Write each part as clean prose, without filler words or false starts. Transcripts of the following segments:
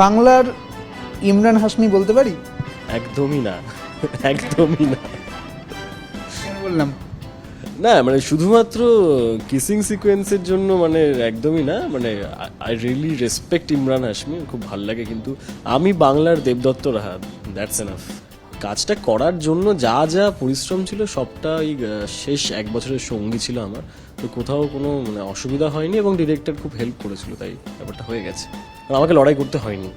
বাংলার ইমরান হাশমি বলতে পারি? একদমই না, একদমই না। কেন বললাম? না মানে শুধুমাত্র কিসিং সিকোয়েন্সের জন্য মানে একদমই না, মানে I really respect Imran Hashmi, খুব ভাল লাগে, কিন্তু আমি বাংলার দেবদত্ত রাহা, দ্যাটস এনাফ। কাজটা করার জন্য যা যা পরিশ্রম ছিল সবটা এই শেষ এক বছরের সঙ্গী ছিল আমার, তো কোথাও কোনো মানে অসুবিধা হয়নি এবং ডিরেক্টর খুব হেল্প করেছিল, তাই ব্যাপারটা হয়ে গেছে। আর আমাকে লড়াই করতে হয়নি,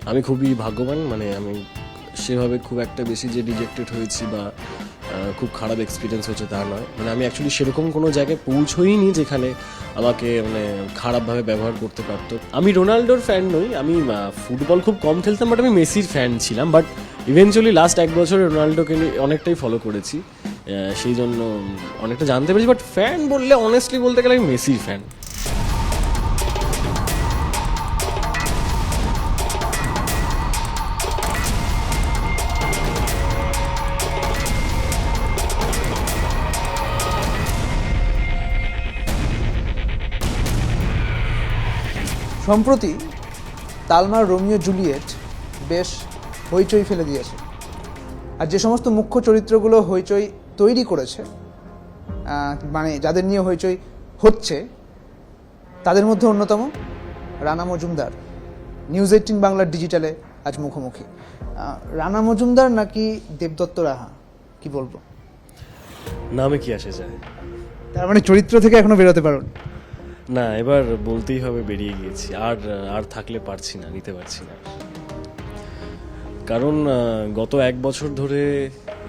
আমি খুবই ভাগ্যবান। মানে আমি সেভাবে খুব একটা বেশি যে রিজেক্টেড হয়েছি বা খুব খারাপ এক্সপিরিয়েন্স হচ্ছে তা নয়, মানে আমি অ্যাকচুয়ালি সেরকম কোনো জায়গায় পৌঁছইনি যেখানে আমাকে মানে খারাপভাবে ব্যবহার করতে পারতো। আমি রোনাল্ডোর ফ্যান নই, আমি ফুটবল খুব কম খেলতাম, বাট আমি মেসির ফ্যান ছিলাম। বাট ইভেনচুয়ালি লাস্ট এক বছর রোনাল্ডোকে অনেকটাই ফলো করেছি, সেই জন্য অনেকটা জানতে পেরেছি। বাট ফ্যান বললে অনেস্টলি বলতে গেলে আমি মেসির ফ্যান। সম্প্রতি তালমার রোমিও জুলিয়েট বেশ হইচই ফেলে দিয়েছে, আর যে সমস্ত মুখ্য চরিত্রগুলো হইচই তৈরি করেছে, মানে যাদের নিয়ে হইচই হচ্ছে, তাদের মধ্যে অন্যতম রানা মজুমদার নিউজ 18 বাংলার ডিজিটালে আজ মুখোমুখি। রানা মজুমদার নাকি দেবদত্ত রাহা, কি বলবো? নামে কি আসে যায়? তার মানে চরিত্র থেকে এখনো বেরোতে পারো? না, এবার বলতেই হবে বেরিয়ে গিয়েছি, আর আর থাকলে পারছি না, নিতে পারছি না। কারণ গত এক বছর ধরে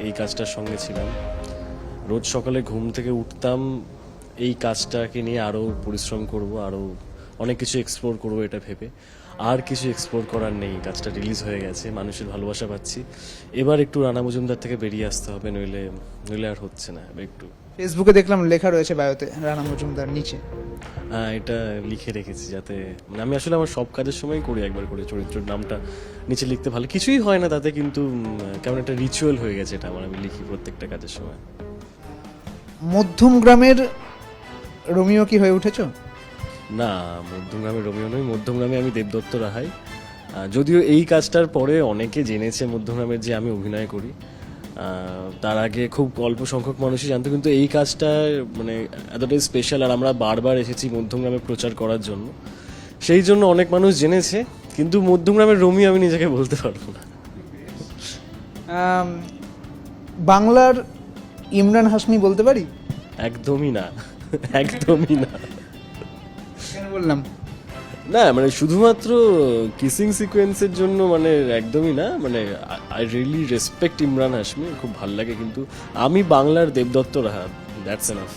এই কাজটার সঙ্গে ছিলাম, রোজ সকালে ঘুম থেকে উঠতাম এই কাজটাকে নিয়ে আরও পরিশ্রম করব, আরও অনেক কিছু এক্সপ্লোর করব এটা ভেবে। আর কিছু এক্সপ্লোর করার নেই, কাজটা রিলিজ হয়ে গেছে, মানুষের ভালোবাসা পাচ্ছি। এবার একটু রানা মজুমদার থেকে বেরিয়ে আসতে হবে, নইলে নইলে আর হচ্ছে না। একটু ফেসবুকে দেখলাম লেখা রয়েছে বায়োতে রানা মজুমদার নিচে। হ্যাঁ, এটা লিখে রেখেছি যাতে মানে আমি আসলে আমার সব কাজের সময় করি একবার করে চরিত্রের নামটা নিচে লিখতে, ভালো কিছুই হয় না তাতে, কিন্তু কেমন একটা রিচুয়াল হয়ে গেছে এটা আমার, আমি লিখি প্রত্যেকটা কাজের সময়। মধ্যম গ্রামের রোমিও কি হয়ে উঠেছ? না, মধ্যমগ্রামে রোমিও নই, মধ্যমগ্রামে আমি দেবদত্ত রাহাই। যদিও এই কাজটার পরে অনেকে জেনেছে মধ্যমগ্রামের যে আমি অভিনয় করি, তার আগে খুব অল্প সংখ্যক মানুষই জানতো, কিন্তু এই কাজটা মানে এতটাই স্পেশাল, আর আমরা বারবার এসেছি মধ্যমগ্রামে প্রচার করার জন্য, সেই জন্য অনেক মানুষ জেনেছে। কিন্তু মধ্যমগ্রামের রোমিও আমি নিজেকে বলতে পারবো না। বাংলার ইমরান হাশমি বলতে পারি? একদমই না, একদমই না। কেন বললাম? না মানে শুধুমাত্র কিসিং সিকোয়েন্সের জন্য মানে একদমই না, মানে I really respect Imran Hashmi, খুব ভাল লাগে, কিন্তু আমি বাংলার দেবদত্ত রাহা, দ্যাটস এনাফ।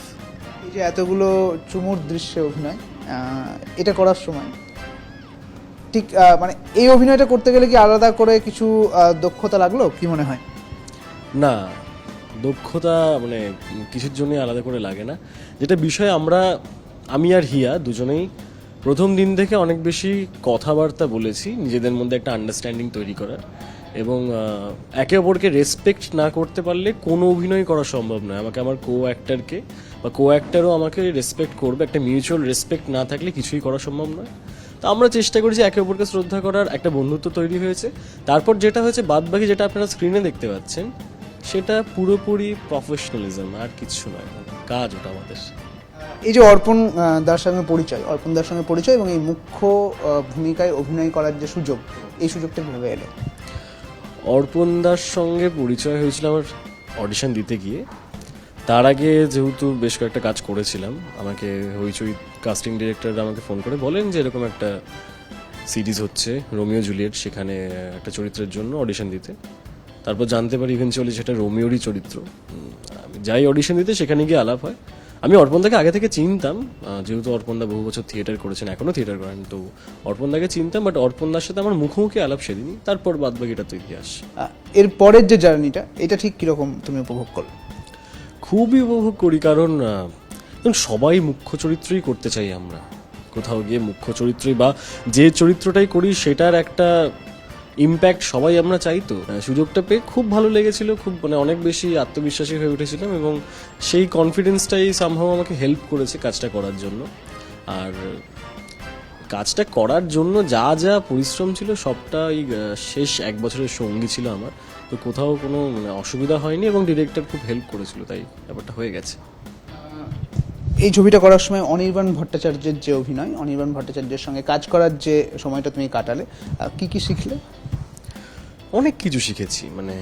এই যে এতগুলো চুমুর দৃশ্যে অভিনয়, এটা করার সময় ঠিক মানে এই অভিনয়টা করতে গেলে কি আলাদা করে কিছু দক্ষতা লাগলো, কি মনে হয়? না, দক্ষতা মানে কিছুর জন্যই আলাদা করে লাগে না। যেটা বিষয়, আমি আর হিয়া দুজনেই প্রথম দিন থেকে অনেক বেশি কথাবার্তা বলেছি, নিজেদের মধ্যে একটা আন্ডারস্ট্যান্ডিং তৈরি করার, এবং একে অপরকে রেসপেক্ট না করতে পারলে কোনো অভিনয় করা সম্ভব নয়। আমাকে আমার কো অ্যাক্টারকে বা কো অ্যাক্টারও আমাকে রেসপেক্ট করবে, একটা মিউচুয়াল রেসপেক্ট না থাকলে কিছুই করা সম্ভব নয়। তো আমরা চেষ্টা করেছি একে অপরকে শ্রদ্ধা করার, একটা বন্ধুত্ব তৈরি হয়েছে। তারপর যেটা হয়েছে বাদবাকি যেটা আপনারা স্ক্রিনে দেখতে পাচ্ছেন, সেটা পুরোপুরি প্রফেশনালিজম, আর কিছু নয়, কাজ ওটা আমাদের। এই যে অর্পণ দার সঙ্গে পরিচয়, অর্পণ দার সঙ্গে পরিচয় এবং এই মুখ্য ভূমিকায় অভিনয় করার যে সুযোগ, এই সুযোগটা কিভাবে এলো? অর্পণ দার সঙ্গে পরিচয় হয়েছিল আমার অডিশন দিতে গিয়ে। তার আগে যেহেতু বেশ কয়েকটা কাজ করেছিলাম, আমাকে হইচই কাস্টিং ডিরেক্টর আমাকে ফোন করে বলেন যে এরকম একটা সিরিজ হচ্ছে রোমিও জুলিয়েট, সেখানে একটা চরিত্রের জন্য অডিশন দিতে। তারপর জানতে পারি ইভেনচুয়ালি সেটা রোমিওরই চরিত্র। আমি যাই অডিশন দিতে, সেখানে গিয়ে আলাপ হয়। আমি অর্পণদাকে আগে থেকে চিনতাম, যেহেতু অর্পণদা বহু বছর থিয়েটার করেছেন, এখনও থিয়েটার করেন, তো অর্পণদাকে চিনতাম, বাট অর্পণদার সাথে আমার মুখোমুখি আলাপ সেদিনই। তারপর বাদবাকিটা তো ইতিহাস। এর পরের যে জার্নিটা, এটা ঠিক কিরকম তুমি উপভোগ করো? খুবই উপভোগ করি, কারণ সবাই মুখ্য চরিত্রই করতে চাই আমরা, কোথাও গিয়ে মুখ্য চরিত্রই বা যে চরিত্রটাই করি সেটার একটা ইম্প্যাক্ট সবাই আমরা চাই। তো সুযোগটা পেয়ে খুব ভালো লেগেছিল, খুব মানে অনেক বেশি আত্মবিশ্বাসী হয়ে উঠেছিলাম, এবং সেই কনফিডেন্সটাই সামহাও আমাকে হেল্প করেছে কাজটা করার জন্য। আর কাজটা করার জন্য যা যা পরিশ্রম ছিল সবটা এই শেষ 1 বছরের সঙ্গী ছিল আমার, তো কোথাও কোনো মানে অসুবিধা হয়নি এবং ডিরেক্টর খুব হেল্প করেছিল, তাই ব্যাপারটা হয়ে গেছে। এই ছবিটা করার সময় অনির্বাণ ভট্টাচার্যের যে অভিনয়, অনির্বাণ ভট্টাচার্যের সঙ্গে কাজ করার যে সময়টা তুমি কাটালে, কি কি শিখলে? অনেক কিছু শিখেছি, মানে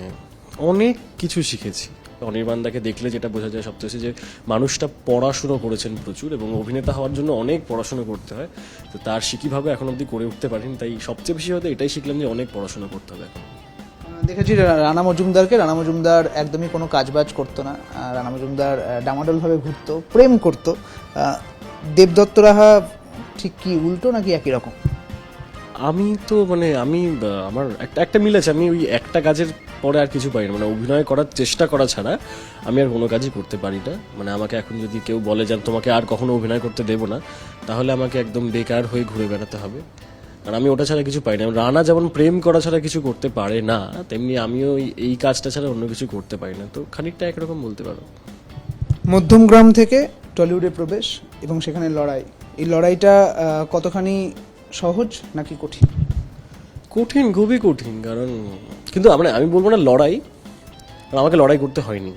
অনেক কিছু শিখেছি। অনির্বাণদাকে দেখলে যেটা বোঝা যায় সবচেয়ে বেশি যে মানুষটা পড়াশুনো করেছেন প্রচুর, এবং অভিনেতা হওয়ার জন্য অনেক পড়াশুনো করতে হয়, তো তার শিকিভাবে এখন অবধি করে উঠতে পারিনি, তাই সবচেয়ে বেশি হয়তো এটাই শিখলাম যে অনেক পড়াশোনা করতে হবে এখন। দেখেছি রানা মজুমদার একদমই কোনো কাজবাজ করতো না, রানা মজুমদার ডামাডোলভাবে ঘুরতো, প্রেম করতো। দেবদত্ত রাহা ঠিক কি উল্টো নাকি একই রকম? আমি তো মানে আমার একটা মিল আছে, আমি ওই একটা কাজের পরে আর কিছু পারি না, মানে অভিনয় করার চেষ্টা করা ছাড়া আমি আর কোনো কাজই করতে পারি না। মানে আমাকে এখন যদি কেউ বলে যে তোমাকে আর কখনো অভিনয় করতে দেবো না, তাহলে আমাকে একদম বেকার হয়ে ঘুরে বেড়াতে হবে, কারণ আমি ওটা ছাড়া কিছু পাই না। রানা যেমন প্রেম করা ছাড়া কিছু করতে পারে না, তেমনি আমিও এই কাজটা ছাড়া অন্য কিছু করতে পারি না, তো খানিকটা একরকম বলতে পারো। মধ্যমগ্রাম থেকে টলিউডে প্রবেশ এবং সেখানে লড়াই, এই লড়াইটা কতখানি সহজ নাকি কঠিন? কঠিন, খুবই কঠিন, কারণ কিন্তু আমি বলবো না লড়াই, কারণ আমাকে লড়াই করতে হয়নি।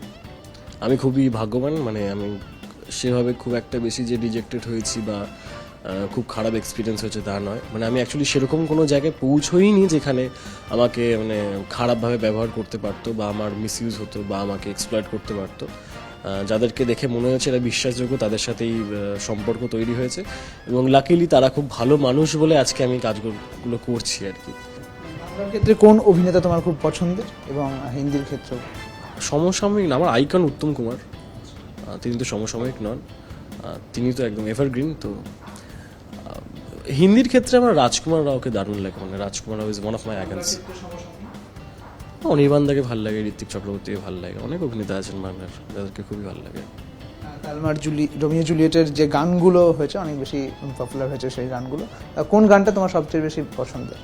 আমি খুবই ভাগ্যবান, মানে আমি সেভাবে খুব একটা বেশি যে রিজেক্টেড হয়েছি বা খুব খারাপ এক্সপিরিয়েন্স হয়েছে তা নয়। মানে আমি অ্যাকচুয়ালি সেরকম কোনো জায়গায় পৌঁছইনি যেখানে আমাকে মানে খারাপভাবে ব্যবহার করতে পারতো বা আমার মিসইউজ হতো বা আমাকে এক্সপ্লয়েট করতে পারতো। যাদেরকে দেখে মনে হচ্ছে এরা বিশ্বাসযোগ্য, তাদের সাথেই সম্পর্ক তৈরি হয়েছে, এবং লাকিলি তারা খুব ভালো মানুষ বলে আজকে আমি কাজগুলো করছি আর কি। বাংলার ক্ষেত্রে কোন অভিনেতা তোমার খুব পছন্দের এবং হিন্দির ক্ষেত্রেও? সমসাময়িক না, আমার আইকন উত্তম কুমার, তিনি তো সমসাময়িক নন, তিনি তো একদম এভারগ্রিন। তো হিন্দির ক্ষেত্রে আমার রাজকুমার রাওকে দারুণ লাগে, মানে Rajkummar Rao is one of my icons. অনির্বাণদাকে ভালো লাগে, ঋত্বিক চক্রবর্তীকে ভালো লাগে, অনেক অভিনেতা আছেন বাংলার যাদেরকে খুবই ভালো লাগে। তালমার রোমিও জুলিয়েটের যে গানগুলো হয়েছে অনেক বেশি পপুলার হয়েছে, সেই গানগুলো কোন গানটা তোমার সবচেয়ে বেশি পছন্দের?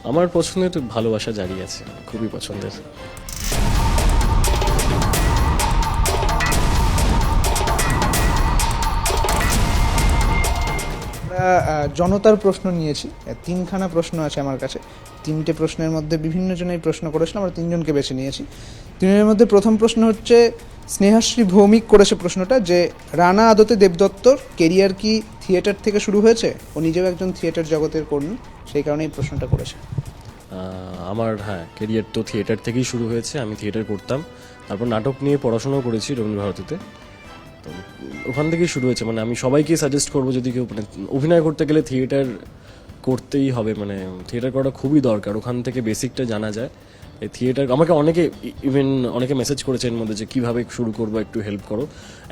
আমার পছন্দের তো ভালোবাসা জারি আছে, খুবই পছন্দের। জনতার প্রশ্ন নিয়েছি, 3খানা প্রশ্ন আছে আমার কাছে। 3টে প্রশ্নের মধ্যে বিভিন্ন জনেই প্রশ্ন করেছিলাম, আমরা 3জনকে বেছে নিয়েছি। 3জনের মধ্যে প্রথম প্রশ্ন হচ্ছে, স্নেহাশ্রী ভৌমিক করেছে প্রশ্নটা, যে রানা আদতে দেবদত্তর কেরিয়ার কি থিয়েটার থেকে শুরু হয়েছে? ও নিজেও একজন থিয়েটার জগতের কর্মী, সেই কারণে এই প্রশ্নটা করেছে। আমার কেরিয়ার তো থিয়েটার থেকেই শুরু হয়েছে, আমি থিয়েটার করতাম, তারপর নাটক নিয়ে পড়াশোনাও করেছি রবীন্দ্রভারতীতে, তো ওখান থেকেই শুরু হয়েছে। মানে আমি সবাইকে সাজেস্ট করবো, যদি কেউ মানে অভিনয় করতে গেলে থিয়েটার করতেই হবে, মানে থিয়েটার করাটা খুবই দরকার, ওখান থেকে বেসিকটা জানা যায়। এই থিয়েটার আমাকে অনেকে মেসেজ করেছে এর মধ্যে যে কীভাবে শুরু করবো, একটু হেল্প করো।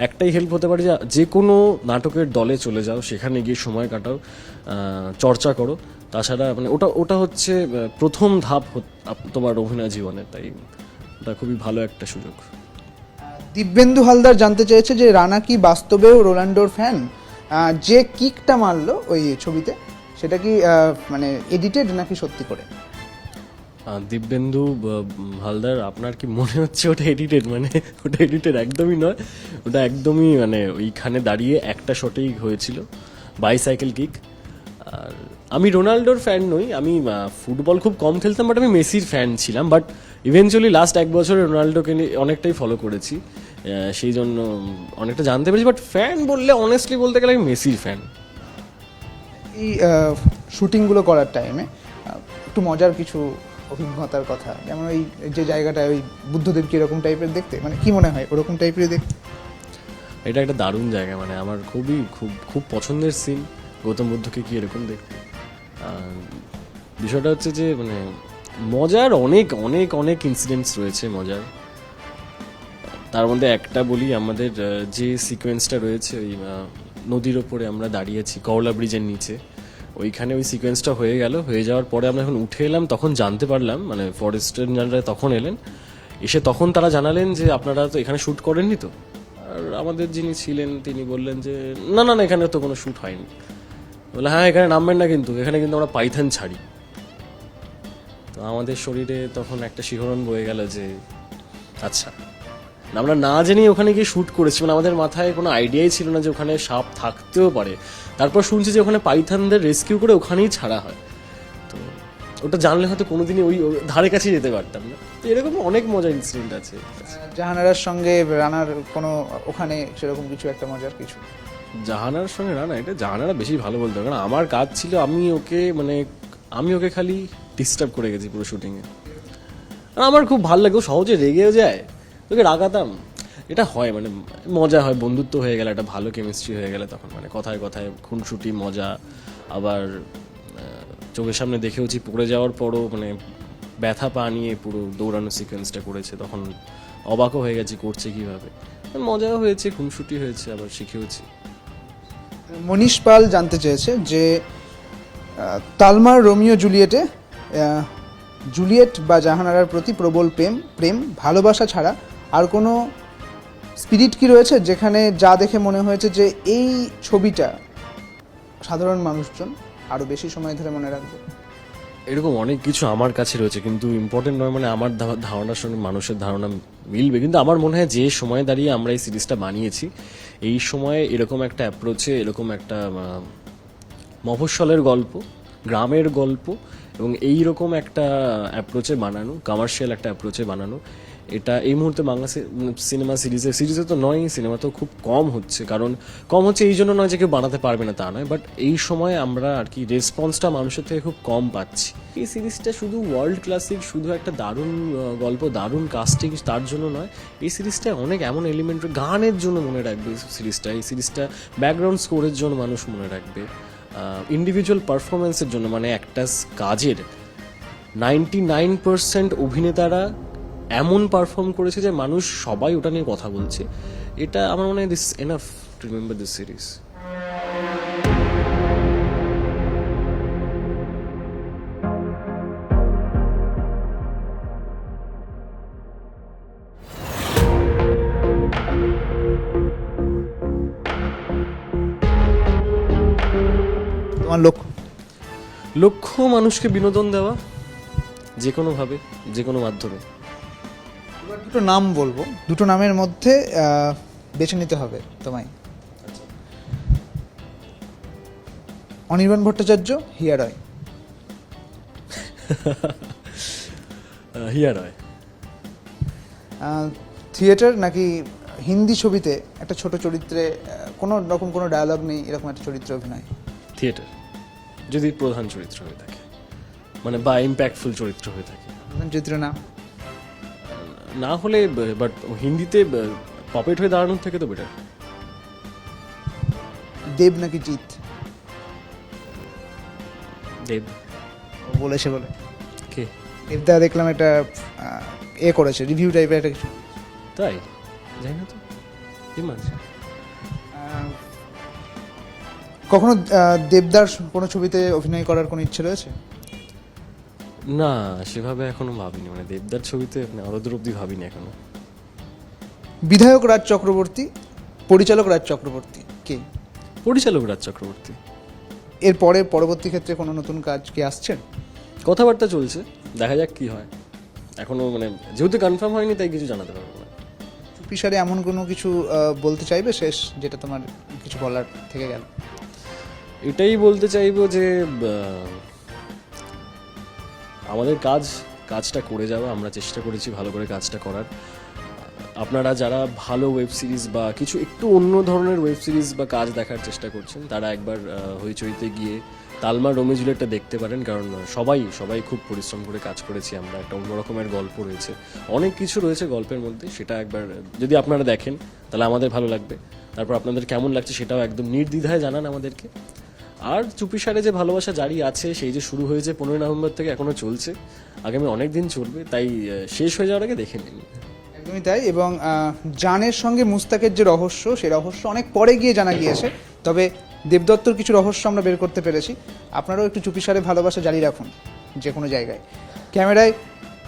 একটাই হেল্প হতে পারে যে কোনো নাটকের দলে চলে যাও, সেখানে গিয়ে সময় কাটাও, চর্চা করো। তাছাড়া মানে ওটা হচ্ছে প্রথম ধাপ তোমার অভিনয় জীবনে, তাই ওটা খুবই ভালো একটা সুযোগ। দিব্যেন্দু হালদার জানতে চেয়েছে যে রানা কি বাস্তবেও রোনাল্ডোর ফ্যান? যে কিকটা মারলো ওই ছবিতে, সেটা কি মানে এডিটেড নাকি সত্যি করে? দিব্যেন্দু হালদার, আপনার কি মনে হচ্ছে ওটা এডিটেড? মানে ওটা এডিটেড একদমই নয়, ওটা একদমই মানে ওইখানে দাঁড়িয়ে একটা শটেই হয়েছিল, বাইসাইকেল কিক। আর আমি রোনাল্ডোর ফ্যান নই, আমি ফুটবল খুব কম খেলতাম, বাট আমি মেসির ফ্যান ছিলাম। বাট ইভেনচুয়ালি লাস্ট 1 বছরে রোনাল্ডোকে নিয়ে অনেকটাই ফলো করেছি, সেই জন্য অনেকটা জানতে পেরেছি। বাট ফ্যান বললে অনেস্টলি বলতে গেলে আমি মেসির ফ্যান। এই শুটিংগুলো করার টাইমে একটু মজার কিছু অভিজ্ঞতার কথা, যেমন ওই যে জায়গাটায় ওই বুদ্ধদেব কি এরকম টাইপের দেখতে, মানে কি মনে হয় ওরকম টাইপের দেখতে? এটা একটা দারুণ জায়গা, মানে আমার খুবই খুব পছন্দের সিন, গৌতম বুদ্ধকে কি এরকম দেখতে। বিষয়টা হচ্ছে যে মানে মজার অনেক অনেক অনেক ইনসিডেন্টস রয়েছে মজার। তার মধ্যে একটা বলি, আমাদের যে সিকোয়েন্সটা রয়েছে ওই নদীর ওপরে আমরা দাঁড়িয়েছি কওলা ব্রিজের নিচে, ওইখানে ওই সিকোয়েন্সটা হয়ে যাওয়ার পরে আমরা যখন উঠে এলাম তখন জানতে পারলাম, মানে ফরেস্টের যারা তখন এলেন, এসে তখন তারা জানালেন যে আপনারা তো এখানে শ্যুট করেননি তো। আর আমাদের যিনি ছিলেন তিনি বললেন যে না না না, এখানে তো কোনো শ্যুট হয়নি। বলে হ্যাঁ, এখানে নামবেন না কিন্তু, এখানে কিন্তু আমরা পাইথন ছাড়ি। তো আমাদের শরীরে তখন একটা শিহরণ বয়ে গেল যে আচ্ছা, আমরা না জেনেই ওখানে গিয়ে শ্যুট করেছি, মানে আমাদের মাথায় কোনো আইডিয়াই ছিল না যে ওখানে সাপ থাকতেও পারে। তারপর শুনছি যে ওখানে পাইথনদের রেস্কিউ করে ওখানেই ছাড়া হয়। তো ওটা জানলে হয়তো কোনোদিনই ওই ধারে কাছে যেতে পারতাম না। তো এরকম অনেক মজার ইনসিডেন্ট আছে। জাহানারার সঙ্গে রানার কোনো ওখানে সেরকম কিছু একটা মজার কিছু? জাহানার সঙ্গে রানা, এটা জাহানারা বেশি ভালো বলতে হবে, কারণ আমার কাজ ছিল আমি ওকে খালি ডিস্টার্ব করে গেছি পুরো শুটিংয়ে। আর আমার খুব ভালো লাগে, ও সহজে রেগেও যায়, তোকে রাগাতাম। এটা হয়, মানে মজা হয়, বন্ধুত্ব হয়ে গেলে, একটা ভালো কেমিস্ট্রি হয়ে গেলে তখন মানে কথায় কথায় খুনসুটি মজা। আবার চোখের সামনে দেখেওছি পড়ে যাওয়ার পরও মানে ব্যথা পা নিয়ে পুরো দৌড়ানো সিকোয়েন্সটা করেছে, তখন অবাকও হয়ে গেছি করছে কীভাবে। মজাও হয়েছে, খুনসুটি হয়েছে, আবার শিখেওছি। মনীষ পাল জানতে চেয়েছে যে তালমার রোমিও জুলিয়েটে জুলিয়েট বা জাহানারার প্রতি প্রবল প্রেম ভালোবাসা ছাড়া আর কোনো স্পিরিট কি রয়েছে, যেখানে যা দেখে মনে হয়েছে যে এই ছবিটা সাধারণ মানুষজন আরও বেশি সময় ধরে মনে রাখবে? এরকম অনেক কিছু আমার কাছে রয়েছে, কিন্তু ইম্পর্টেন্ট নয়, মানে আমার ধারণার সঙ্গে মানুষের ধারণা মিলবে। কিন্তু আমার মনে হয় যে সময় দাঁড়িয়ে আমরা এই সিরিজটা বানিয়েছি, এই সময়ে এরকম একটা অ্যাপ্রোচে, এরকম একটা মফস্বলের গল্প, গ্রামের গল্প, এবং এইরকম একটা অ্যাপ্রোচে বানানো, কমার্শিয়াল একটা অ্যাপ্রোচে বানানো, এটা এই মুহূর্তে বাংলা সিনেমা সিরিজে তো নয়, সিনেমা তো খুব কম হচ্ছে। কারণ কম হচ্ছে এই জন্য নয় যে কেউ বানাতে পারবে না, তা নয়, বাট এই সময় আমরা আর কি রেসপন্সটা মানুষের থেকে খুব কম পাচ্ছি। এই সিরিজটা শুধু ওয়ার্ল্ড ক্লাসিক, শুধু একটা দারুণ গল্প, দারুণ কাস্টিং তার জন্য নয়, এই সিরিজটা অনেক এমন এলিমেন্ট, গানের জন্য মনে রাখবে এই সিরিজটা ব্যাকগ্রাউন্ড স্কোরের জন্য মানুষ মনে রাখবে, ইন্ডিভিজুয়াল পারফরমেন্সের জন্য, মানে একটা কাজের 99% অভিনেতারা এমন পারফর্ম করেছে যে মানুষ সবাই ওটা নিয়ে কথা বলছে। এটা আমার মনে হয় this enough to remember this series. তোমার লক্ষ্য মানুষকে বিনোদন দেওয়া, যে কোনোভাবে, যে কোনো মাধ্যমে। এবার দুটো নাম বলবো, দুটো নামের মধ্যে বেছে নিতে হবে তোমায়। অনির্বাণ ভট্টাচার্য, হিয়া রয়। হিয়া রয়। থিয়েটার নাকি হিন্দি ছবিতে একটা ছোট চরিত্রে কোনো রকম কোনো ডায়ালগ নেই এরকম একটা চরিত্রে অভিনয়? থিয়েটার, যদি প্রধান চরিত্র হয়ে থাকে, মানে বা ইম্প্যাক্টফুল চরিত্র হয়ে থাকে। প্রধান চরিত্র না হলে, বাট হিন্দিতে পপেট হয়ে দাঁড়ানোর থেকে তো বেটার। দেব নাকি জিৎ? দেব। বলেছে বলে কে? দেবদা দেখলাম একটা করেছে রিভিউ টাইপের একটা কিছু। তাই যাই না তো কখনো দেবদার কোনো ছবিতে অভিনয় করার কোনো ইচ্ছে রয়েছে? না, সেভাবে এখনো ভাবিনি, মানে দেবদার ছবিতে অতদূর অব্দি ভাবিনি এখনো। বিধায়ক রাজ চক্রবর্তী, পরিচালক রাজ চক্রবর্তী, কে? পরিচালক রাজ চক্রবর্তী। এরপরে পরবর্তী ক্ষেত্রে কোনো নতুন কাজ কি আসছে? কথাবার্তা চলছে, দেখা যাক কি হয়। এখনো মানে যেহেতু কনফার্ম হয়নি তাই কিছু জানাতে পারবো না। চুপিসারে এমন কোনো কিছু বলতে চাইবে শেষ, যেটা তোমার কিছু বলার থেকে গেল? এটাই বলতে চাইবো যে আমাদের কাজটা করে যাওয়া, আমরা চেষ্টা করেছি ভালো করে কাজটা করার। আপনারা যারা ভালো ওয়েব সিরিজ বা কিছু একটু অন্য ধরনের ওয়েব সিরিজ বা কাজ দেখার চেষ্টা করছেন, তারা একবার হইচইতে গিয়ে তালমা রোমিও জুলিয়েটটা দেখতে পারেন। কারণ সবাই খুব পরিশ্রম করে কাজ করেছি আমরা, একটা অন্য রকমের গল্প রয়েছে, অনেক কিছু রয়েছে গল্পের মধ্যে। সেটা একবার যদি আপনারা দেখেন তাহলে আমাদের ভালো লাগবে। তারপর আপনাদের কেমন লাগছে সেটাও একদম নির্দ্বিধায় জানান আমাদেরকে। আর চুপিসারে যে ভালোবাসা জারি আছে, সেই যে শুরু হয়েছে 15 নভেম্বর থেকে, এখনও চলছে, আগামী অনেক দিন চলবে, তাই শেষ হয়ে যাওয়ার আগে দেখে নিন। একদমই তাই। এবং জানের সঙ্গে মুস্তাকের যে রহস্য, সেই রহস্য অনেক পরে গিয়ে জানা গিয়েছে, তবে দেবদত্তর কিছু রহস্য আমরা বের করতে পেরেছি। আপনারাও একটু চুপিসারে ভালোবাসা জারি রাখুন যে কোনো জায়গায়। ক্যামেরায়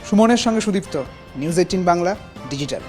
সুমনের সঙ্গে সুদীপ্ত, নিউজ 18 বাংলা ডিজিটাল।